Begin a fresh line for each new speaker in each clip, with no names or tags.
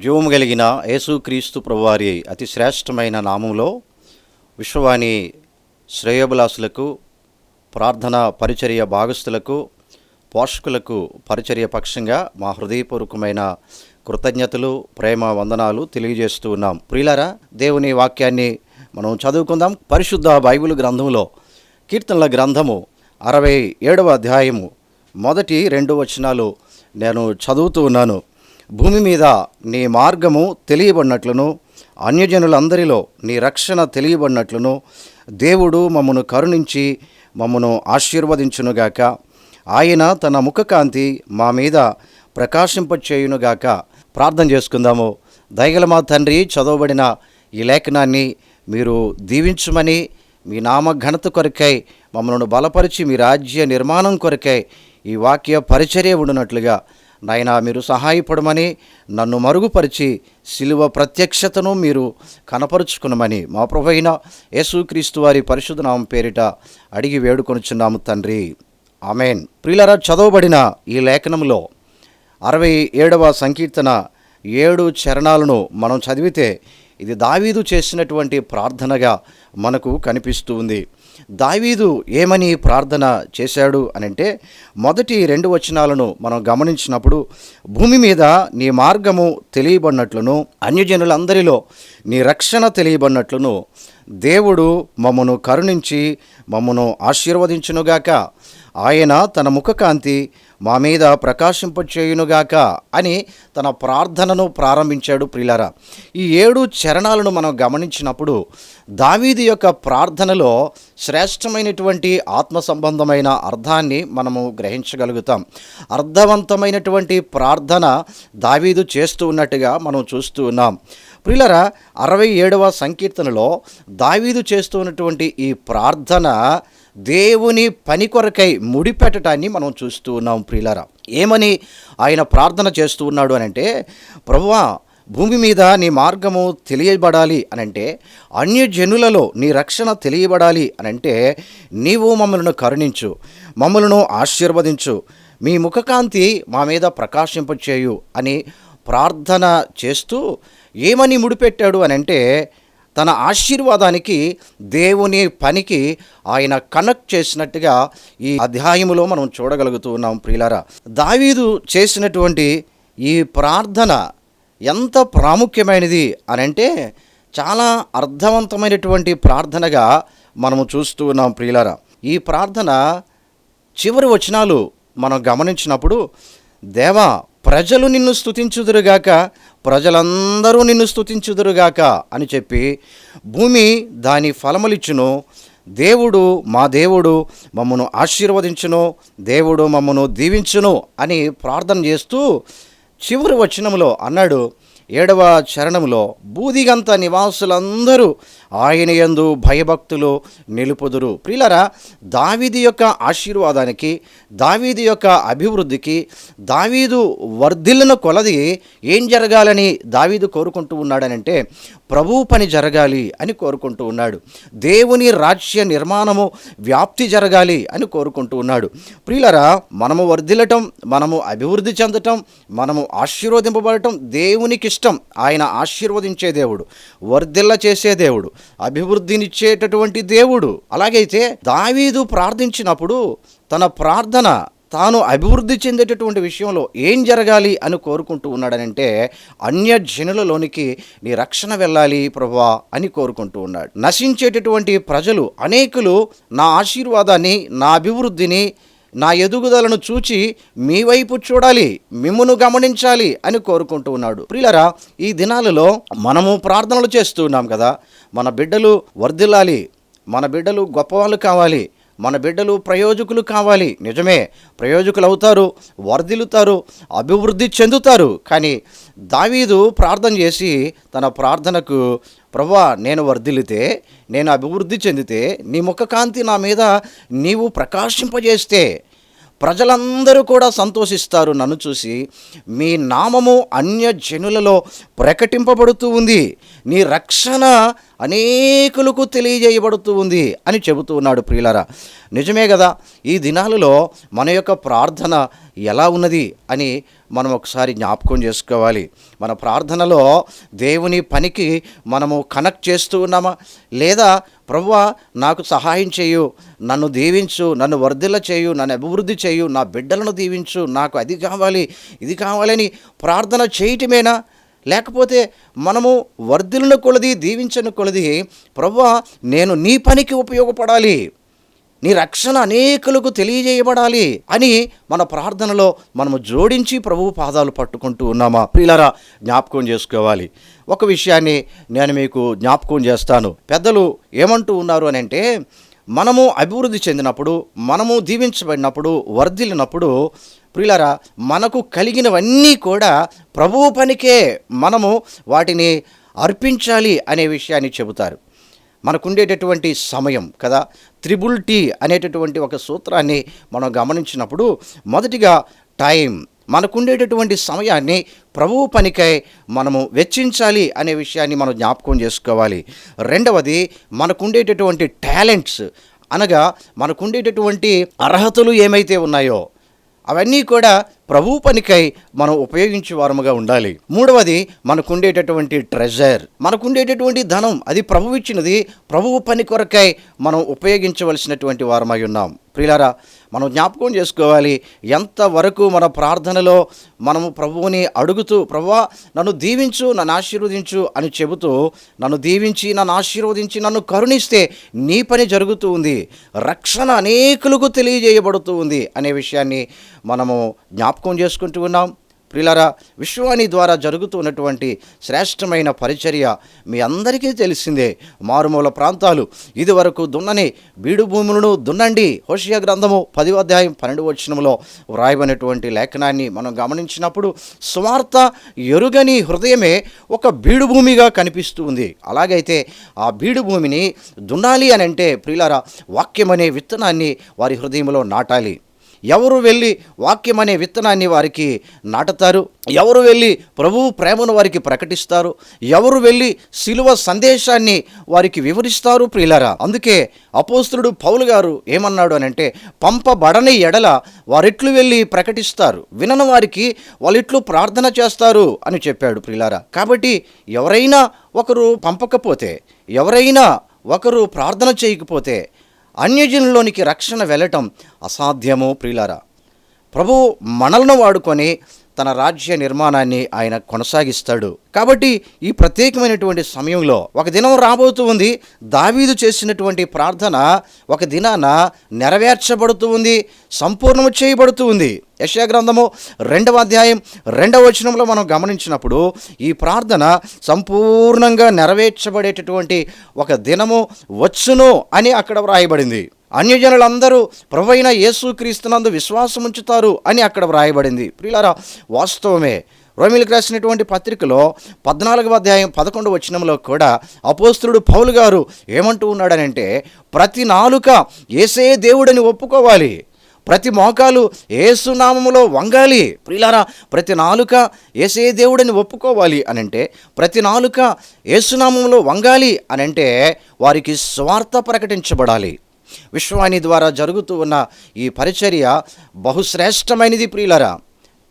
జీవము కలిగిన యేసుక్రీస్తు ప్రభువారి అతి శ్రేష్టమైన నామంలో విశ్వవాణి శ్రేయోభిలాషులకు, ప్రార్థన పరిచర్య భాగస్థులకు, పోషకులకు పరిచర్య పక్షంగా మా హృదయపూర్వకమైన కృతజ్ఞతలు, ప్రేమ వందనాలు తెలియజేస్తూ ఉన్నాం. ప్రియులారా, దేవుని వాక్యాన్ని మనం చదువుకుందాం. పరిశుద్ధ బైబిల్ గ్రంథంలో కీర్తనల గ్రంథము 67వ అధ్యాయము 1-2 వచనాలు నేను చదువుతూ ఉన్నాను. భూమి మీద నీ మార్గము తెలియబడినట్లును, అన్యజనులందరిలో నీ రక్షణ తెలియబడినట్లును దేవుడు మమ్మను కరుణించి మమ్మను ఆశీర్వదించునుగాక. ఆయన తన ముఖకాంతి మా మీద ప్రకాశింపచేయునుగాక. ప్రార్థన చేసుకుందాము. దయగల మా తండ్రి, చదవబడిన ఈ లేఖనాన్ని మీరు దీవించమని, మీ నామ ఘనత కొరకై మమ్మల్ని బలపరిచి మీ రాజ్య నిర్మాణం కొరకై ఈ వాక్య పరిచర్య ఉండునట్లుగా నాయనా మీరు సహాయపడమని, నన్ను మరుగుపరిచి శిలువ ప్రత్యక్షతను మీరు కనపరుచుకునమని మా ప్రభువైన యేసుక్రీస్తు వారి పరిశుద్ధ నామం పేరిట అడిగి వేడుకొనుచున్నాము తండ్రి, ఆమెన్. ప్రియులారా, చదవబడిన ఈ లేఖనంలో 67వ సంకీర్తన 7 చరణాలను మనం చదివితే ఇది దావీదు చేసినటువంటి ప్రార్థనగా మనకు కనిపిస్తూ ఉంది. దావీదు ఏమని ప్రార్థన చేశాడు అనంటే, మొదటి 2 వచనాలను మనం గమనించినప్పుడు, భూమి మీద నీ మార్గము తెలియబడినట్లును, అన్యజనులందరిలో నీ రక్షణ తెలియబడినట్లును దేవుడు మమ్మను కరుణించి మమ్మను ఆశీర్వదించునుగాక. ఆయన తన ముఖకాంతి మా మీద ప్రకాశింపచేయునుగాక అని తన ప్రార్థనను ప్రారంభించాడు. ప్రియులారా, ఈ 7 చరణాలను మనం గమనించినప్పుడు దావీదు యొక్క ప్రార్థనలో శ్రేష్టమైనటువంటి ఆత్మ సంబంధమైన అర్థాన్ని మనము గ్రహించగలుగుతాం. అర్థవంతమైనటువంటి ప్రార్థన దావీదు చేస్తూ ఉన్నట్టుగా మనం చూస్తూ ఉన్నాం. ప్రియులారా, 67వ సంకీర్తనలో దావీదు చేస్తూ ఉన్నటువంటి ఈ ప్రార్థన దేవుని పని కొరకై ముడిపెట్టడాన్ని మనం చూస్తూ ఉన్నాం. ప్రియులారా, ఏమని ఆయన ప్రార్థన చేస్తూ ఉన్నాడు అనంటే, ప్రభువా, భూమి మీద నీ మార్గము తెలియబడాలి అనంటే, అన్యజనులలో నీ రక్షణ తెలియబడాలి అనంటే నీవు మమ్మల్ని కరుణించు, మమ్మల్ని ఆశీర్వదించు, మీ ముఖకాంతి మా మీద ప్రకాశింపచేయు అని ప్రార్థన చేస్తూ ఏమని ముడిపెట్టాడు అనంటే, తన ఆశీర్వాదానికి, దేవుని పనికి ఆయన కనెక్ట్ చేసినట్టుగా ఈ అధ్యాయములో మనం చూడగలుగుతూ ఉన్నాం. ప్రియులారా, దావీదు చేసినటువంటి ఈ ప్రార్థన ఎంత ప్రాముఖ్యమైనది అనంటే చాలా అర్థవంతమైనటువంటి ప్రార్థనగా మనము చూస్తూ ఉన్నాం. ప్రియులారా, ఈ ప్రార్థన చివరి వచనాలు మనం గమనించినప్పుడు, దేవా, ప్రజలు నిన్ను స్తుతించుదురుగాక, ప్రజలందరూ నిన్ను స్తుతించుదురుగాక అని చెప్పి, భూమి దాని ఫలములిచ్చును, దేవుడు మా దేవుడు మమ్మను ఆశీర్వదించును, దేవుడు మమ్మను దీవించును అని ప్రార్థన చేస్తూ చివరి వచనంలో అన్నాడు, 7వ చరణంలో, బూదిగంత నివాసులందరూ ఆయన యందు భయభక్తులు నిలుపుదురు. ప్రియులారా, దావీదు యొక్క ఆశీర్వాదానికి, దావీదు యొక్క అభివృద్ధికి, దావీదు వర్ధిల్లిన కొలది ఏం జరగాలని దావీదు కోరుకుంటూ ఉన్నాడనంటే, ప్రభువు పని జరగాలి అని కోరుకుంటూ ఉన్నాడు. దేవుని రాజ్య నిర్మాణము వ్యాప్తి జరగాలి అని కోరుకుంటూ ఉన్నాడు. ప్రియులారా, మనము వర్ధిల్లటం, మనము అభివృద్ధి చెందటం, మనము ఆశీర్వదింపబడటం దేవునికి ఇష్టం. ఆయన ఆశీర్వదించే దేవుడు, వర్ధిల్ల చేసే దేవుడు, అభివృద్ధినిచ్చేటటువంటి దేవుడు. అలాగైతే దావీదు ప్రార్థించినప్పుడు తన ప్రార్థన తాను అభివృద్ధి చెందేటటువంటి విషయంలో ఏం జరగాలి అని కోరుకుంటూ ఉన్నాడనంటే, అన్యజనులలోనికి నీ రక్షణ వెళ్ళాలి ప్రభువా అని కోరుకుంటూ ఉన్నాడు. నశించేటటువంటి ప్రజలు అనేకులు నా ఆశీర్వాదాన్ని, నా అభివృద్ధిని, నా ఎదుగుదలను చూచి మీ వైపు చూడాలి, మిమ్మును గమనించాలి అని కోరుకుంటూ ఉన్నాడు. ప్రియులారా, ఈ దినాలలో మనము ప్రార్థనలు చేస్తూ ఉన్నాం కదా, మన బిడ్డలు వర్ధిల్లాలి, మన బిడ్డలు గొప్పవాళ్ళు కావాలి, మన బిడ్డలు ప్రయోజకులు కావాలి. నిజమే, ప్రయోజకులు అవుతారు, వర్ధిల్లుతారు, అభివృద్ధి చెందుతారు. కానీ దావీదు ప్రార్థన చేసి తన ప్రార్థనకు, ప్రభువా, నేను వర్ధిల్లితే, నేను అభివృద్ధి చెందితే, నీ ముఖకాంతి నా మీద నీవు ప్రకాశింపజేస్తే ప్రజలందరూ కూడా సంతోషిస్తారు నన్ను చూసి, మీ నామము అన్యజనులలో ప్రకటింపబడుతూ ఉంది, నీ రక్షణ అనేకులకు తెలియజేయబడుతూ ఉంది అని చెబుతూ ఉన్నాడు ప్రియులారా. నిజమే కదా. ఈ దినాలలో మన యొక్క ప్రార్థన ఎలా ఉన్నది అని మనం ఒకసారి జ్ఞాపకం చేసుకోవాలి. మన ప్రార్థనలో దేవుని పనికి మనము కనెక్ట్ చేస్తూ ఉన్నామా, లేదా ప్రభువా నాకు సహాయం చేయు, నన్ను దీవించు, నన్ను వర్ధిల్ల చేయు, నన్ను అభివృద్ధి చేయు, నా బిడ్డలను దీవించు, నాకు అది కావాలి ఇది కావాలని ప్రార్థన చేయటమేనా? లేకపోతే మనము వర్ధిల్లిన కొలది దీవించని కొలది ప్రభువా నేను నీ పనికి ఉపయోగపడాలి, నీ రక్షణ అనేకులకు తెలియజేయబడాలి అని మన ప్రార్థనలో మనము జోడించి ప్రభువు పాదాలు పట్టుకుంటూ ఉన్నామా? ప్రియులారా, జ్ఞాపకం చేసుకోవాలి. ఒక విషయాన్ని నేను మీకు జ్ఞాపకం చేస్తాను. పెద్దలు ఏమంటూ ఉన్నారు అని అంటే, మనము అభివృద్ధి చెందినప్పుడు, మనము దీవించబడినప్పుడు, వర్ధిల్లినప్పుడు ప్రియులారా, మనకు కలిగినవన్నీ కూడా ప్రభువు పనికే మనము వాటిని అర్పించాలి అనే విషయాన్ని చెబుతారు. మనకుండేటటువంటి సమయం కదా, 3T అనేటటువంటి ఒక సూత్రాన్ని మనం గమనించినప్పుడు, మొదటిగా టైం, మనకుండేటటువంటి సమయాన్ని ప్రభువు పనికై మనము వెచ్చించాలి అనే విషయాన్ని మనం జ్ఞాపకం చేసుకోవాలి. రెండవది, మనకుండేటటువంటి టాలెంట్స్, అనగా మనకుండేటటువంటి అర్హతలు ఏమైతే ఉన్నాయో అవన్నీ కూడా ప్రభు పనికై మనం ఉపయోగించే వారముగా ఉండాలి. మూడవది, మనకుండేటటువంటి ట్రెజర్, మనకుండేటటువంటి ధనం, అది ప్రభువు ఇచ్చినది, ప్రభువు పని కొరకై మనం ఉపయోగించవలసినటువంటి వారమై ఉన్నాం. ప్రియులారా, మనం జ్ఞాపకం చేసుకోవాలి, ఎంతవరకు మన ప్రార్థనలో మనము ప్రభువుని అడుగుతూ ప్రభువా నన్ను దీవించు, నన్ను ఆశీర్వదించు అని చెబుతూ, నన్ను దీవించి, నన్ను ఆశీర్వదించి, నన్ను కరుణిస్తే నీ పని జరుగుతూ ఉంది, రక్షణ అనేకులకు తెలియజేయబడుతూ ఉంది అనే విషయాన్ని మనము జ్ఞాపకం చేసుకుంటూ ఉన్నాం. ప్రియులారా, విశ్వాని ద్వారా జరుగుతున్నటువంటి శ్రేష్టమైన పరిచర్య మీ అందరికీ తెలిసిందే. మారుమూల ప్రాంతాలు ఇదివరకు దున్నని బీడు భూములను దున్నండి, హోషేయ గ్రంథము 10వ అధ్యాయం 12వ వచనంలో వ్రాయబడినటువంటి లేఖనాన్ని మనం గమనించినప్పుడు, సువార్త ఎరుగని హృదయమే ఒక బీడు భూమిగా కనిపిస్తూ ఉంది. అలాగైతే ఆ బీడు భూమిని దున్నాలి అని అంటే ప్రియులారా, వాక్యం అనే విత్తనాన్ని వారి హృదయంలో నాటాలి. ఎవరు వెళ్ళి వాక్యం అనే విత్తనాన్ని వారికి నాటుతారు? ఎవరు వెళ్ళి ప్రభువు ప్రేమను వారికి ప్రకటిస్తారు? ఎవరు వెళ్ళి శిలువ సందేశాన్ని వారికి వివరిస్తారు? ప్రియులారా, అందుకే అపోస్తలుడు పౌలు గారు ఏమన్నాడు అని అంటే, పంపబడని ఎడల వారిట్లు వెళ్ళి ప్రకటిస్తారు, వినని వారికి వాళ్ళిట్లు ప్రార్థన చేస్తారు అని చెప్పాడు. ప్రియులారా, కాబట్టి ఎవరైనా ఒకరు పంపకపోతే, ఎవరైనా ఒకరు ప్రార్థన చేయకపోతే అన్యజనుల్లోనికి రక్షణ వెళ్ళటం అసాధ్యము. ప్రియులారా, ప్రభువు మనలను వాడుకొని తన రాజ్య నిర్మాణాన్ని ఆయన కొనసాగిస్తాడు. కాబట్టి ఈ ప్రత్యేకమైనటువంటి సమయంలో ఒక దినం రాబోతూ ఉంది. దావీదు చేసినటువంటి ప్రార్థన ఒక దినాన నెరవేర్చబడుతూ ఉంది, సంపూర్ణము చేయబడుతూ ఉంది. యెషయా గ్రంథము 2వ అధ్యాయం 2వ వచనంలో మనం గమనించినప్పుడు ఈ ప్రార్థన సంపూర్ణంగా నెరవేర్చబడేటటువంటి ఒక దినము వచ్చును అని అక్కడ వ్రాయబడింది. అన్యజనులందరూ ప్రభువైన యేసుక్రీస్తునందు విశ్వాసం ఉంచుతారు అని అక్కడ వ్రాయబడింది. ప్రియులారా, వాస్తవమే. రోమీయులకు రాసినటువంటి పత్రికలో 14వ అధ్యాయం 11వ వచనంలో కూడా అపోస్తలుడు పౌలు గారు ఏమంటూ ఉన్నాడనంటే, ప్రతి నాలుక యేసే దేవుడని ఒప్పుకోవాలి, ప్రతి మోకాలు యేసు నామములో వంగాలి. ప్రియులారా, ప్రతి నాలుక యేసే దేవుడని ఒప్పుకోవాలి అనంటే, ప్రతి నాలుక యేసునామములో వంగాలి అనంటే వారికి స్వార్థ ప్రకటించబడాలి. విశ్వాని ద్వారా జరుగుతూ ఉన్న ఈ పరిచర్య బహుశ్రేష్టమైనది. ప్రియులారా,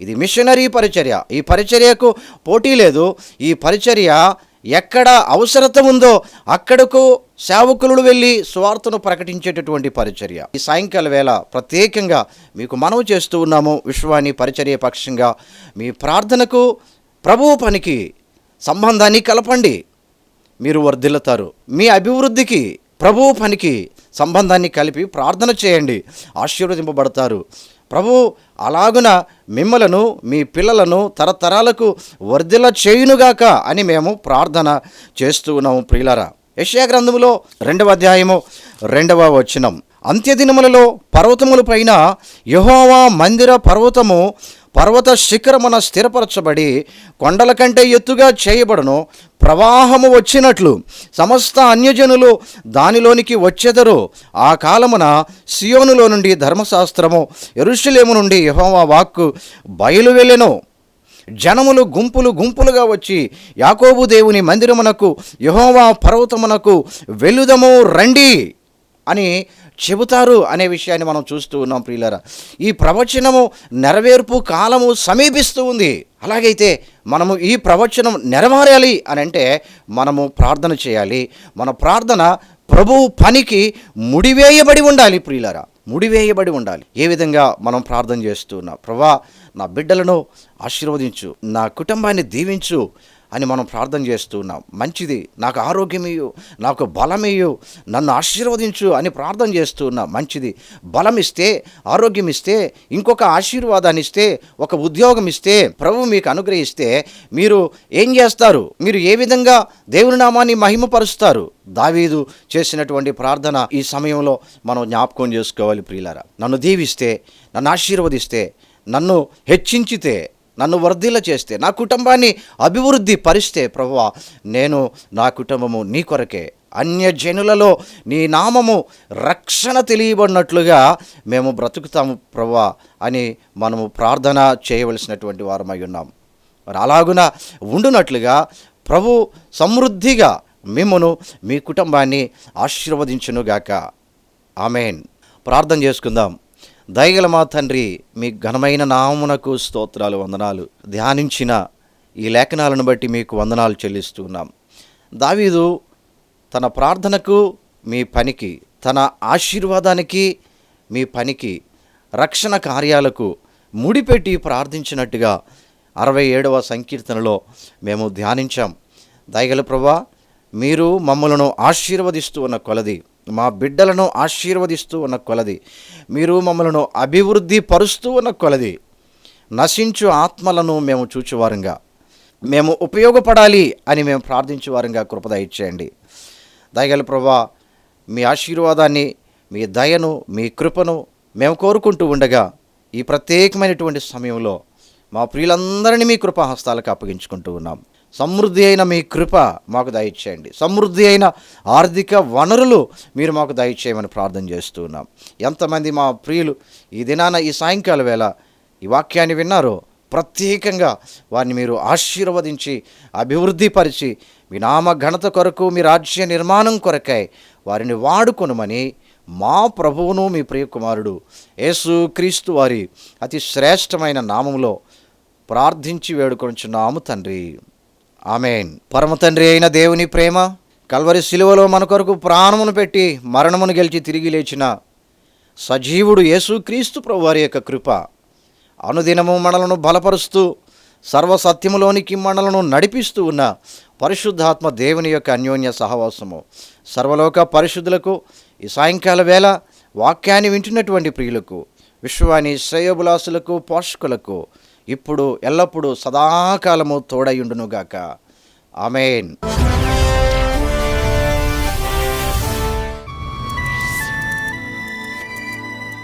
ఇది మిషనరీ పరిచర్య. ఈ పరిచర్యకు పోటీ లేదు. ఈ పరిచర్య ఎక్కడ అవసరత ఉందో అక్కడకు సేవకులు వెళ్ళి సువార్తను ప్రకటించేటటువంటి పరిచర్య. ఈ సాయంకాల వేళ ప్రత్యేకంగా మీకు మనవి చేస్తూ ఉన్నాము. విశ్వాని పరిచర్య పక్షంగా మీ ప్రార్థనకు ప్రభువు పనికి సంబంధాన్ని కలపండి, మీరు వర్ధిల్లుతారు. మీ అభివృద్ధికి ప్రభువు పనికి సంబంధాన్ని కలిపి ప్రార్థన చేయండి, ఆశీర్వదింపబడతారు. ప్రభు అలాగున మిమ్మలను మీ పిల్లలను తరతరాలకు వర్ధిల్ల చేయునుగాక అని మేము ప్రార్థన చేస్తూ ఉన్నాము. ప్రియులారా, యెషయా గ్రంథములో 2వ అధ్యాయము 2వ వచనం, అంత్యదినములలో పర్వతములపైన యెహోవా మందిర పర్వత శిఖరమున స్థిరపరచబడి కొండల కంటే ఎత్తుగా చేయబడును. ప్రవాహము వచ్చినట్లు సమస్త అన్యజనులు దానిలోనికి వచ్చెదరు. ఆ కాలమున సియోనులో నుండి ధర్మశాస్త్రము, యెరూషలేము నుండి యెహోవా వాక్కు బయలువెళ్ళెను. జనములు గుంపులు గుంపులుగా వచ్చి యాకోబు దేవుని మందిరమునకు యెహోవా పర్వతమునకు వెలుదము రండి అని చెబుతారు అనే విషయాన్ని మనం చూస్తూ ఉన్నాం ప్రియులారా. ఈ ప్రవచనము నెరవేర్పు కాలము సమీపిస్తూ ఉంది. అలాగైతే మనము ఈ ప్రవచనం నెరవేరాలి అని అంటే మనము ప్రార్థన చేయాలి. మన ప్రార్థన ప్రభువు పనికి ముడివేయబడి ఉండాలి ప్రియులారా, ముడివేయబడి ఉండాలి. ఏ విధంగా మనం ప్రార్థన చేస్తూ ఉన్నాం? ప్రభువా, నా బిడ్డలను ఆశీర్వదించు, నా కుటుంబాన్ని దీవించు అని మనం ప్రార్థన చేస్తూ ఉన్నాం. మంచిది, నాకు ఆరోగ్యమియ్యు, నాకు బలమియ్యు, నన్ను ఆశీర్వదించు అని ప్రార్థన చేస్తూ ఉన్నాం. మంచిది, బలం ఇస్తే, ఆరోగ్యం ఇస్తే, ఇంకొక ఆశీర్వాదాన్ని ఇస్తే, ఒక ఉద్యోగం ఇస్తే, ప్రభువు మీకు అనుగ్రహిస్తే మీరు ఏం చేస్తారు? మీరు ఏ విధంగా దేవుని నామాన్ని మహిమపరుస్తారు? దావీదు చేసినటువంటి ప్రార్థన ఈ సమయంలో మనం జ్ఞాపకం చేసుకోవాలి ప్రియులారా. నన్ను దీవిస్తే, నన్ను ఆశీర్వదిస్తే, నన్ను హెచ్చించితే, నన్ను వర్ధిల్ల చేస్తే, నా కుటుంబాన్ని అభివృద్ధి పరిస్తే, ప్రభువా నేను, నా కుటుంబము నీ కొరకే, అన్యజనులలో నీ నామము రక్షణ తెలియబడినట్లుగా మేము బ్రతుకుతాము ప్రభువా అని మనము ప్రార్థన చేయవలసినటువంటి వారమై ఉన్నాం. మరి అలాగున ఉండునట్లుగా ప్రభు సమృద్ధిగా మిమ్మును, మీ కుటుంబాన్ని ఆశీర్వదించునుగాక. ఆమేన్. ప్రార్థన చేసుకుందాం. దయగల మా తండ్రి, మీ ఘనమైన నామమునకు స్తోత్రాలు, వందనాలు. ధ్యానించిన ఈ లేఖనాలను బట్టి మీకు వందనాలు చెల్లిస్తున్నాం. దావీదు తన ప్రార్థనకు, మీ పనికి, తన ఆశీర్వాదానికి, మీ పనికి, రక్షణ కార్యాలకు ముడిపెట్టి ప్రార్థించినట్టుగా 67వ సంకీర్తనలో మేము ధ్యానించాం. దయగల ప్రభువా, మీరు మమ్మలను ఆశీర్వదిస్తూ ఉన్న కొలది, మా బిడ్డలను ఆశీర్వదిస్తూ ఉన్న కొలది, మీరు మమ్మలను అభివృద్ధి పరుస్తూ ఉన్న కొలది, నశించు ఆత్మలను మేము చూచువారంగా, మేము ఉపయోగపడాలి అని మేము ప్రార్థించేవారంగా కృప దయచేయండి. దయగల ప్రభువా, మీ ఆశీర్వాదాన్ని, మీ దయను, మీ కృపను మేము కోరుకుంటూ ఉండగా ఈ ప్రత్యేకమైనటువంటి సమయంలో మా ప్రియులందరినీ మీ కృపాహస్తాలకు అప్పగించుకుంటూ ఉన్నాం. సమృద్ధి అయిన మీ కృప మాకు దయచేయండి. సమృద్ధి అయిన ఆర్థిక వనరులు మీరు మాకు దయచేయమని ప్రార్థన చేస్తూ ఉన్నాం. ఎంతమంది మా ప్రియులు ఈ దినాన, ఈ సాయంకాల వేళ ఈ వాక్యాన్ని విన్నారో, ప్రత్యేకంగా వారిని మీరు ఆశీర్వదించి అభివృద్ధిపరిచి మీ నామ ఘనత కొరకు, మీ రాజ్య నిర్మాణం కొరకై వారిని వాడుకొనుమని మా ప్రభువును, మీ ప్రియకుమారుడు యేసు క్రీస్తు వారి అతి శ్రేష్టమైన నామములో ప్రార్థించి వేడుకొనుచున్నాము తండ్రి. ఆమేన్. పరమ తండ్రి అయిన దేవుని ప్రేమ, కల్వరి శిలువలో మన కొరకు ప్రాణమును పెట్టి మరణమును గెలిచి తిరిగి లేచిన సజీవుడు యేసుక్రీస్తు ప్రభువారి యొక్క కృప, అనుదినము మనలను బలపరుస్తూ సర్వసత్యములోనికి మనలను నడిపిస్తూ ఉన్న పరిశుద్ధాత్మ దేవుని యొక్క అన్యోన్య సహవాసము సర్వలోక పరిశుద్ధులకు, ఈ సాయంకాల వేళ వాక్యాన్ని వింటున్నటువంటి ప్రియులకు, విశ్వాని శ్రేయోభిలాసులకు, పోషకులకు ఇప్పుడు ఎల్లప్పుడూ సదాకాలము తోడయుండునుగాక. ఆమేన్.